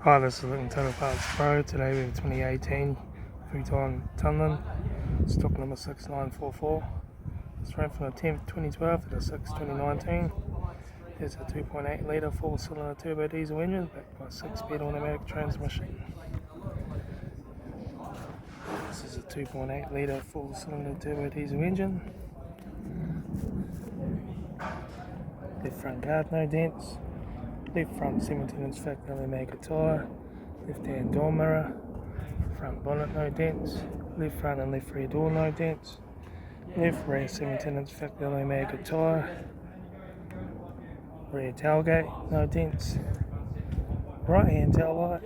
Hi, this is Litre Total Parts Pro. Today we have 2018 Foton Tunland, stock number 6944. It's ran from the 10th 2012 to the 6th 2019. It's a 2.8 litre 4-cylinder turbo diesel engine backed by a 6-speed automatic transmission. This is a 2.8 litre 4-cylinder turbo diesel engine. Left front guard, no dents. Left front 17-inch factory Omega tyre. Left hand door mirror. Front bonnet, no dents. Left front and left rear door, no dents. Left rear 17-inch factory Omega tyre. Rear tailgate, no dents. Right hand taillight.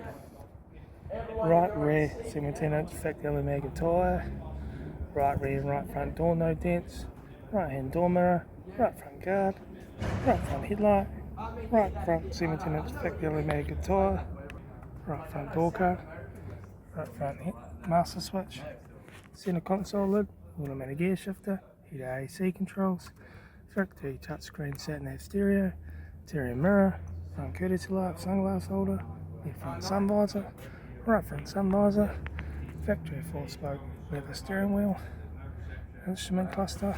Right rear 17-inch factory Omega tyre. Right rear and right front door, no dents. Right hand door mirror. Right front guard. Right front headlight. Right front 17-inch factory Omega tyre. Right front door card. Right front master switch. Centre console lid. Automatic gear shifter. Heater AC controls. Factory touchscreen sat-nav stereo. Interior mirror. Front courtesy light, sunglass holder. Left front sun visor. Right front sun visor. Factory 4-spoke leather steering wheel. Instrument cluster.